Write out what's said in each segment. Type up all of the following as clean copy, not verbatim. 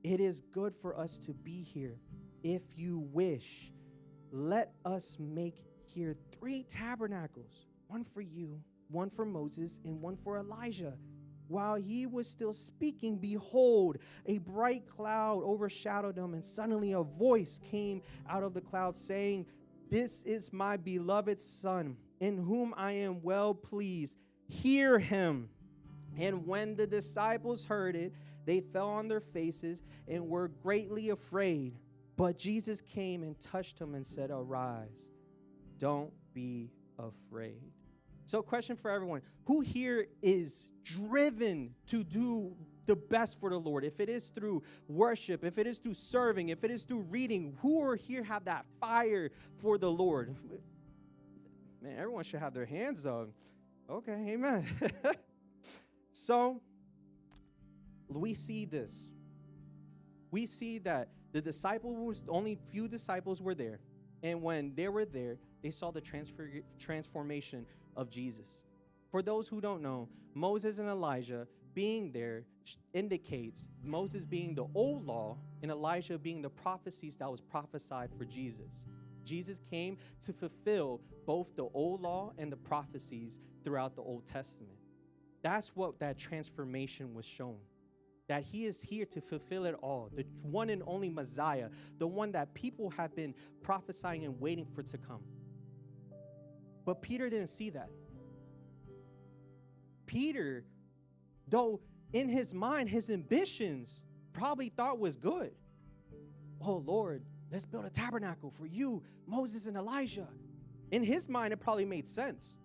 It is good for us to be here. If you wish, let us make here 3 tabernacles, one for you, one for Moses, and one for Elijah. While he was still speaking, behold, a bright cloud overshadowed them, and suddenly a voice came out of the cloud saying, this is my beloved Son, in whom I am well pleased. Hear him. And when the disciples heard it, they fell on their faces and were greatly afraid. But Jesus came and touched him and said, arise, don't be afraid. So question for everyone, who here is driven to do the best for the Lord? If it is through worship, if it is through serving, if it is through reading, who are here have that fire for the Lord? Man, everyone should have their hands up. Okay, amen. So we see this. We see that the disciples, only few disciples were there. And when they were there, they saw the transformation of Jesus. For those who don't know, Moses and Elijah being there indicates Moses being the old law and Elijah being the prophecies that was prophesied for Jesus. Jesus came to fulfill both the old law and the prophecies throughout the Old Testament. That's what that transformation was shown. That he is here to fulfill it all. The one and only Messiah. The one that people have been prophesying and waiting for to come. But Peter didn't see that. Peter, though in his mind, his ambitions probably thought was good. Oh, Lord, let's build a tabernacle for you, Moses and Elijah. In his mind, it probably made sense.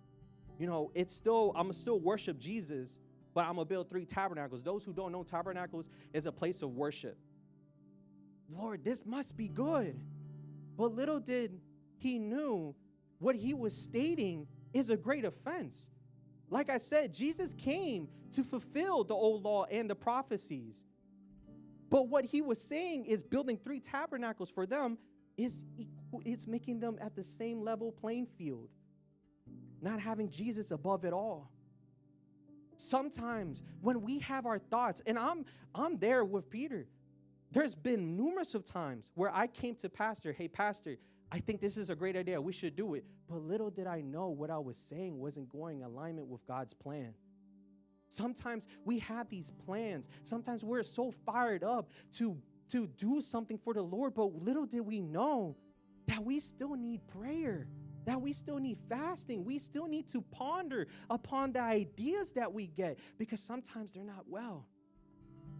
You know, I'm going to still worship Jesus, but I'm going to build 3 tabernacles. Those who don't know, tabernacles is a place of worship. Lord, this must be good. But little did he knew what he was stating is a great offense. Like I said, Jesus came to fulfill the old law and the prophecies. But what he was saying is building 3 tabernacles for them it's making them at the same level playing field. Not having Jesus above it all. Sometimes when we have our thoughts, and I'm there with Peter. There's been numerous of times where I came to pastor, hey, pastor, I think this is a great idea. We should do it. But little did I know what I was saying wasn't going in alignment with God's plan. Sometimes we have these plans. Sometimes we're so fired up to do something for the Lord, but little did we know that we still need prayer, that we still need fasting. We still need to ponder upon the ideas that we get because sometimes they're not well.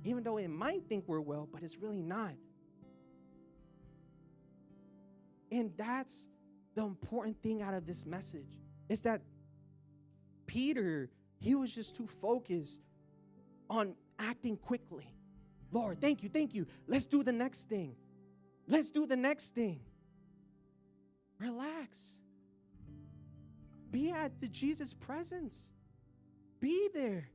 Even though it might think we're well, but it's really not. And that's the important thing out of this message is that Peter, he was just too focused on acting quickly. Lord, thank you. Let's do the next thing. Let's do the next thing. Relax. Be at the Jesus presence. Be there.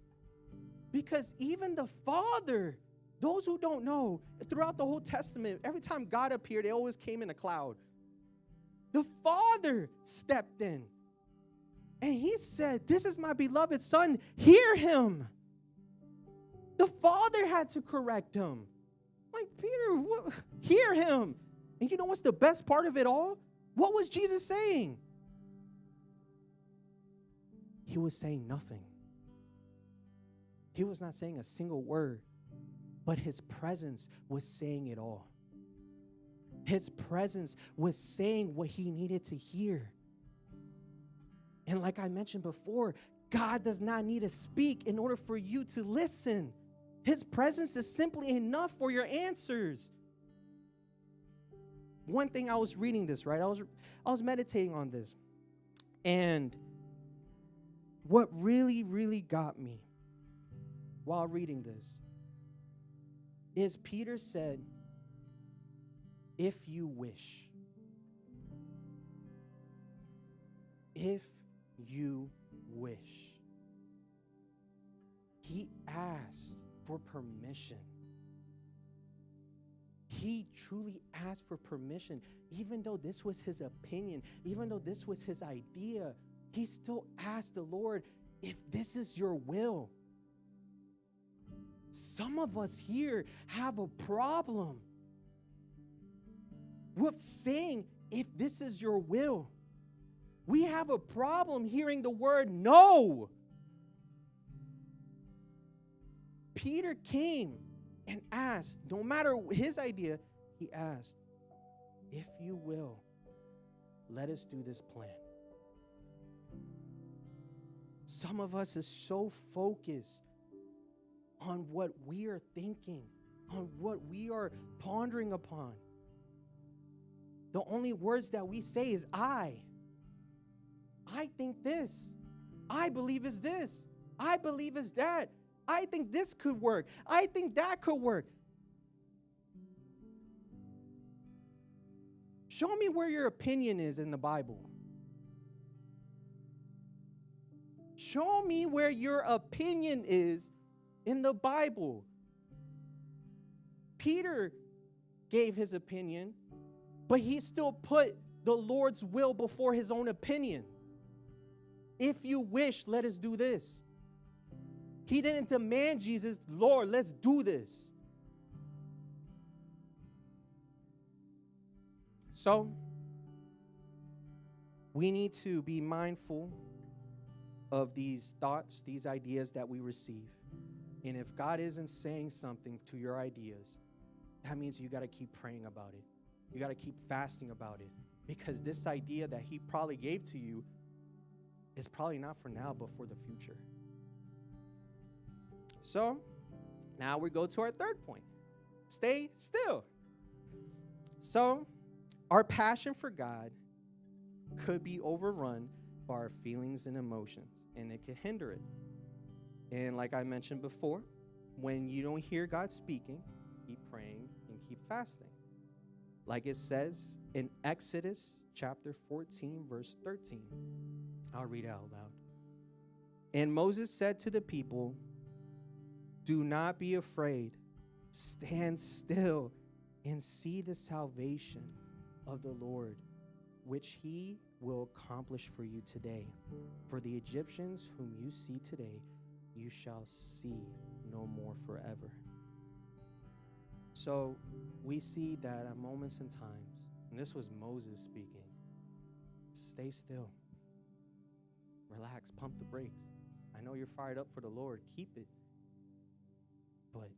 Because even the Father, those who don't know, throughout the whole Testament, every time God appeared, it always came in a cloud. The Father stepped in. And he said, this is my beloved Son. Hear him. The Father had to correct him. Like, Peter, hear him. And you know what's the best part of it all? What was Jesus saying? He was saying nothing. He was not saying a single word, but his presence was saying it all. His presence was saying what he needed to hear. And like I mentioned before, God does not need to speak in order for you to listen. His presence is simply enough for your answers. One thing, I was reading this, right? I was meditating on this. And what really, really got me while reading this is Peter said, if you wish. If you wish. He asked for permission. He truly asked for permission. Even though this was his opinion, even though this was his idea, he still asked the Lord, if this is your will. Some of us here have a problem with saying, if this is your will. We have a problem hearing the word no. Peter came and asked, no matter his idea, he asked, if you will, let us do this plan. Some of us is so focused on what we are thinking, on what we are pondering upon. The only words that we say is I think this. I believe is this. I believe is that. I think this could work. I think that could work. Show me where your opinion is in the Bible. Show me where your opinion is in the Bible. Peter gave his opinion, but he still put the Lord's will before his own opinion. If you wish, let us do this. He didn't demand Jesus, Lord, let's do this. So, we need to be mindful of these thoughts, these ideas that we receive. And if God isn't saying something to your ideas, that means you got to keep praying about it. You got to keep fasting about it. Because this idea that he probably gave to you is probably not for now, but for the future. So, now we go to our third point. Stay still. So, our passion for God could be overrun by our feelings and emotions, and it could hinder it. And like I mentioned before, when you don't hear God speaking, keep praying and keep fasting. Like it says in Exodus chapter 14, verse 13. I'll read it out loud. And Moses said to the people, do not be afraid. Stand still and see the salvation of the Lord, which he will accomplish for you today. For the Egyptians whom you see today, you shall see no more forever. So we see that at moments and times, and this was Moses speaking, stay still. Relax, pump the brakes. I know you're fired up for the Lord. Keep it. But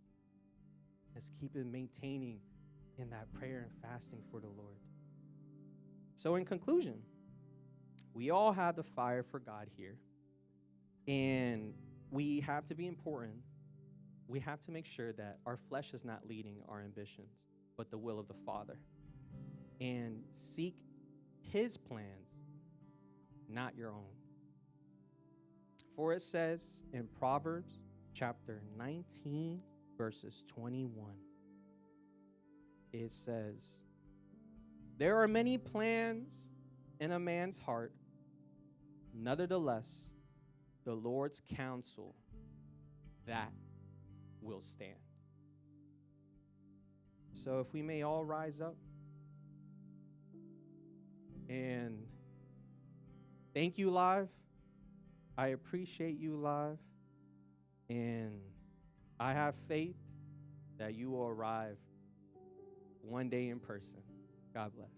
let's keep it maintaining in that prayer and fasting for the Lord. So in conclusion, we all have the fire for God here. And we have to be important. We have to make sure that our flesh is not leading our ambitions, but the will of the Father. And seek his plans, not your own. For it says in Proverbs chapter 19, verses 21, it says, there are many plans in a man's heart, nevertheless, the Lord's counsel, that will stand. So if we may all rise up and thank you, Live. I appreciate you, Live. And I have faith that you will arrive one day in person. God bless.